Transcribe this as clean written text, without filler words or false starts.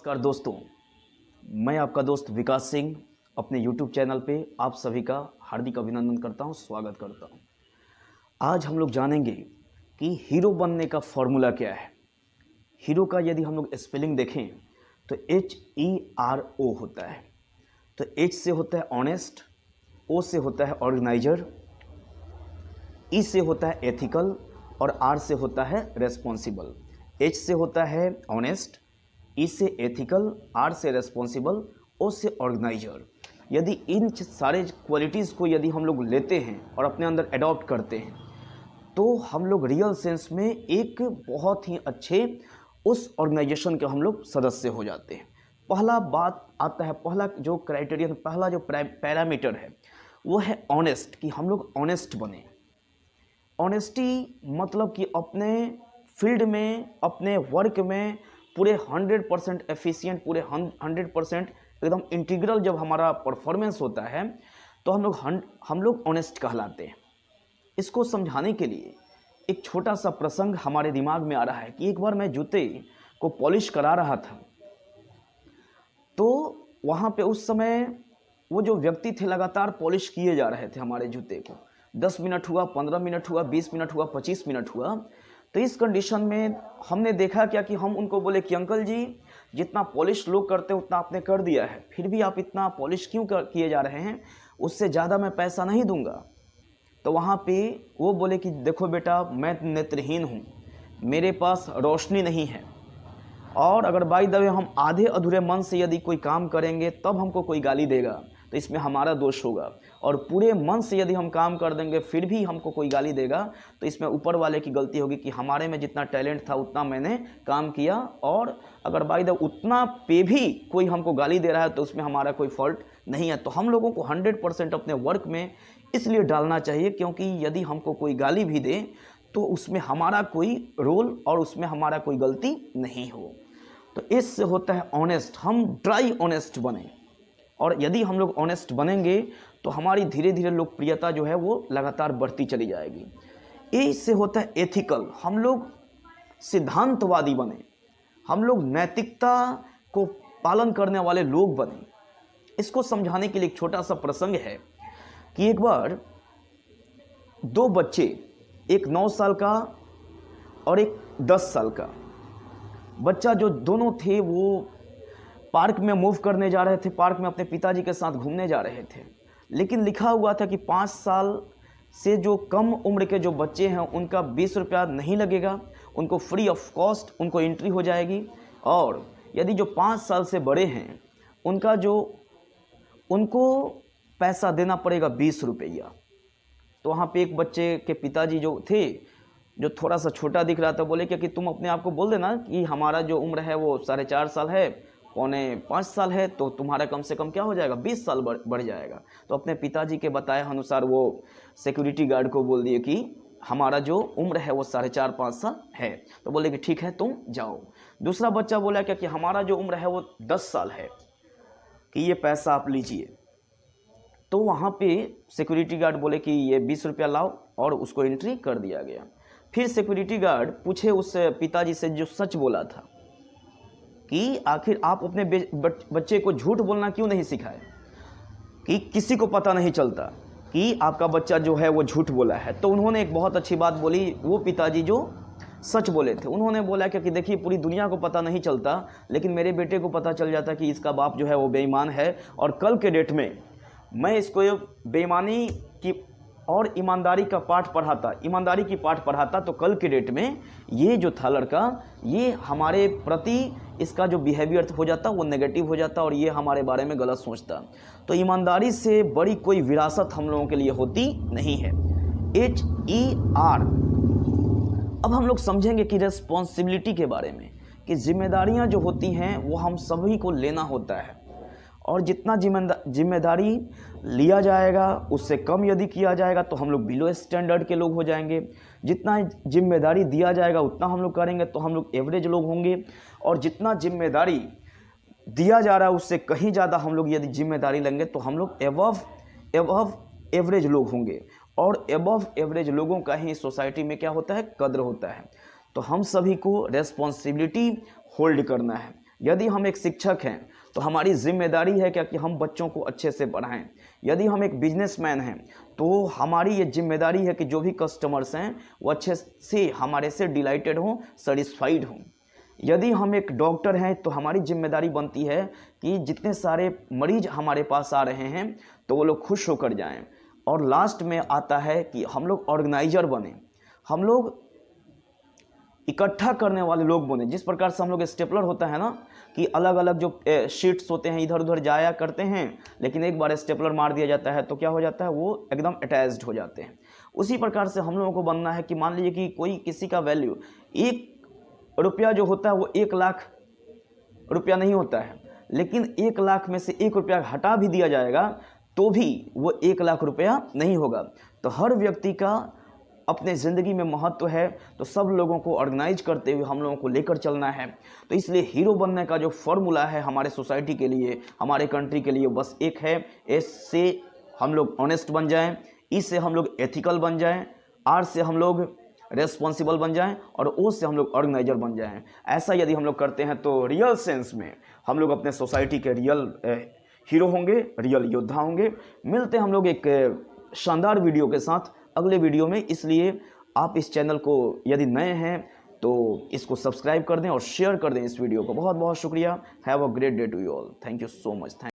नमस्कार दोस्तों, मैं आपका दोस्त विकास सिंह अपने YouTube चैनल पे आप सभी का हार्दिक अभिनंदन करता हूँ, स्वागत करता हूँ। आज हम लोग जानेंगे कि हीरो बनने का फॉर्मूला क्या है। हीरो का यदि हम लोग स्पेलिंग देखें तो HERO होता है। तो H से होता है ऑनेस्ट, O से होता है ऑर्गेनाइजर, E से होता है एथिकल और R से होता है रेस्पॉन्सिबल। H से होता है ऑनेस्ट, E से एथिकल, R से रेस्पॉन्सिबल, O से ऑर्गेनाइजर। यदि इन सारे क्वालिटीज़ को यदि हम लोग लेते हैं और अपने अंदर अडॉप्ट करते हैं तो हम लोग रियल सेंस में एक बहुत ही अच्छे उस ऑर्गेनाइजेशन के हम लोग सदस्य हो जाते हैं। पहला बात आता है, पहला जो क्राइटेरियन, पहला जो पैरामीटर है वो है ऑनेस्ट, कि हम लोग ऑनेस्ट बने। ऑनेस्टी मतलब कि अपने फील्ड में, अपने वर्क में पूरे 100% एफिशिएंट, पूरे 100% एकदम इंटीग्रल जब हमारा परफॉर्मेंस होता है तो हम लोग ऑनेस्ट कहलाते हैं। इसको समझाने के लिए एक छोटा सा प्रसंग हमारे दिमाग में आ रहा है कि एक बार मैं जूते को पॉलिश करा रहा था, तो वहाँ पे उस समय वो जो व्यक्ति थे लगातार पॉलिश किए जा रहे थे हमारे जूते को। 10 मिनट हुआ, 15 मिनट हुआ, 20 मिनट हुआ, 25 मिनट हुआ। तो इस कंडीशन में हमने देखा क्या कि हम उनको बोले कि अंकल जी, जितना पॉलिश लोग करते हैं उतना आपने कर दिया है, फिर भी आप इतना पॉलिश क्यों किए जा रहे हैं, उससे ज़्यादा मैं पैसा नहीं दूंगा। तो वहाँ पे वो बोले कि देखो बेटा, मैं नेत्रहीन हूँ, मेरे पास रोशनी नहीं है, और अगर बाय द वे हम आधे अधूरे मन से यदि कोई काम करेंगे तब हमको कोई गाली देगा तो इसमें हमारा दोष होगा, और पूरे मन से यदि हम काम कर देंगे फिर भी हमको कोई गाली देगा तो इसमें ऊपर वाले की गलती होगी कि हमारे में जितना टैलेंट था उतना मैंने काम किया, और अगर बाय द उतना पे भी कोई हमको गाली दे रहा है तो उसमें हमारा कोई फॉल्ट नहीं है। तो हम लोगों को 100% अपने वर्क में इसलिए डालना चाहिए क्योंकि यदि हमको कोई गाली भी दे तो उसमें हमारा कोई रोल और उसमें हमारा कोई गलती नहीं हो। तो इससे होता है ऑनेस्ट, हम ड्राई ऑनेस्ट बने, और यदि हम लोग ऑनेस्ट बनेंगे तो हमारी धीरे धीरे लोकप्रियता जो है वो लगातार बढ़ती चली जाएगी। इससे होता है एथिकल, हम लोग सिद्धांतवादी बने, हम लोग नैतिकता को पालन करने वाले लोग बने। इसको समझाने के लिए एक छोटा सा प्रसंग है कि एक बार दो बच्चे, एक 9 साल का और एक 10 साल का बच्चा, जो दोनों थे वो पार्क में मूव करने जा रहे थे, पार्क में अपने पिताजी के साथ घूमने जा रहे थे। लेकिन लिखा हुआ था कि 5 साल से जो कम उम्र के जो बच्चे हैं उनका 20 रुपया नहीं लगेगा, उनको फ्री ऑफ कॉस्ट उनको एंट्री हो जाएगी, और यदि जो 5 साल से बड़े हैं उनको पैसा देना पड़ेगा 20 रुपया। तो वहाँ पे एक बच्चे के पिताजी जो थे, जो थोड़ा सा छोटा दिख रहा था, बोले कि तुम अपने आप को बोल देना कि हमारा जो उम्र है वो 4.5 साल है, 4.25 साल है, तो तुम्हारा कम से कम क्या हो जाएगा, 20 साल बढ़ जाएगा। तो अपने पिताजी के बताए अनुसार वो सिक्योरिटी गार्ड को बोल दिए कि हमारा जो उम्र है वो 4.5-5 साल है। तो बोले कि ठीक है, तुम जाओ। दूसरा बच्चा बोला कि हमारा जो उम्र है वो 10 साल है, कि ये पैसा आप लीजिए। तो वहाँ पे सिक्योरिटी गार्ड बोले कि ये 20 रुपया लाओ, और उसको एंट्री कर दिया गया। फिर सिक्योरिटी गार्ड पूछे उस पिताजी से जो सच बोला था कि आखिर आप अपने बच्चे को झूठ बोलना क्यों नहीं सिखाए, कि किसी को पता नहीं चलता कि आपका बच्चा जो है वो झूठ बोला है। तो उन्होंने एक बहुत अच्छी बात बोली, वो पिताजी जो सच बोले थे, उन्होंने बोला कि देखिए, पूरी दुनिया को पता नहीं चलता लेकिन मेरे बेटे को पता चल जाता कि इसका बाप जो है वो बेईमान है, और कल के डेट में मैं इसको बेईमानी की और ईमानदारी का पाठ पढ़ाता, ईमानदारी की पाठ पढ़ाता, तो कल के डेट में ये जो था लड़का, ये हमारे प्रति इसका जो बिहेवियर हो जाता वो नेगेटिव हो जाता, और ये हमारे बारे में गलत सोचता। तो ईमानदारी से बड़ी कोई विरासत हम लोगों के लिए होती नहीं है। HER। अब हम लोग समझेंगे कि रेस्पॉन्सिबिलिटी के बारे में, कि जिम्मेदारियां जो होती हैं वो हम सभी को लेना होता है, और जितना जिम्मेदारी लिया जाएगा उससे कम यदि किया जाएगा तो हम लोग बिलो स्टैंडर्ड के लोग हो जाएंगे। जितना जिम्मेदारी दिया जाएगा उतना हम लोग करेंगे तो हम लोग एवरेज लोग होंगे, और जितना जिम्मेदारी दिया जा रहा है उससे कहीं ज़्यादा हम लोग यदि जिम्मेदारी लेंगे तो हम लोग एवव एवरेज लोग होंगे, और एबव एवरेज लोगों का ही सोसाइटी में क्या होता है, कद्र होता है। तो हम सभी को रेस्पॉन्सिबिलिटी होल्ड करना है। यदि हम एक शिक्षक हैं तो हमारी जिम्मेदारी है क्या कि हम बच्चों को अच्छे से पढ़ाएं। यदि हम एक बिजनेसमैन हैं तो हमारी ये जिम्मेदारी है कि जो भी कस्टमर्स हैं वो अच्छे से हमारे से डिलाइटेड हों, सेटिस्फाइड हों। यदि हम एक डॉक्टर हैं तो हमारी जिम्मेदारी बनती है कि जितने सारे मरीज हमारे पास आ रहे हैं तो वो लोग खुश होकर जाएं। और लास्ट में आता है कि हम लोग ऑर्गेनाइजर बने, हम लोग इकट्ठा करने वाले लोग बने। जिस प्रकार से हम लोग स्टेपलर होता है ना कि अलग अलग जो शीट्स होते हैं इधर उधर जाया करते हैं, लेकिन एक बार स्टेपलर मार दिया जाता है तो क्या हो जाता है, वो एकदम अटैच्ड हो जाते हैं। उसी प्रकार से हम लोगों को बनना है कि मान लीजिए कि कोई किसी का वैल्यू 1 रुपया जो होता है वो 1 लाख रुपया नहीं होता है, लेकिन 1 लाख में से 1 रुपया हटा भी दिया जाएगा तो भी वो 1 लाख रुपया नहीं होगा। तो हर व्यक्ति का अपने ज़िंदगी में महत्व है, तो सब लोगों को ऑर्गेनाइज करते हुए हम लोगों को लेकर चलना है। तो इसलिए हीरो बनने का जो फॉर्मूला है हमारे सोसाइटी के लिए, हमारे कंट्री के लिए बस एक है। एस से हम लोग ऑनेस्ट बन जाएं, ई से हम लोग एथिकल बन जाएं, आर से हम लोग रेस्पॉन्सिबल बन जाएं और ओ से हम लोग ऑर्गेनाइजर बन जाएं। ऐसा यदि हम लोग करते हैं तो रियल सेंस में हम लोग अपने सोसाइटी के रियल हीरो होंगे, रियल योद्धा होंगे। मिलते हैं हम लोग एक शानदार वीडियो के साथ अगले वीडियो में। इसलिए आप इस चैनल को यदि नए हैं तो इसको सब्सक्राइब कर दें और शेयर कर दें इस वीडियो को। बहुत बहुत शुक्रिया। Have a great day to you all. Thank you so much.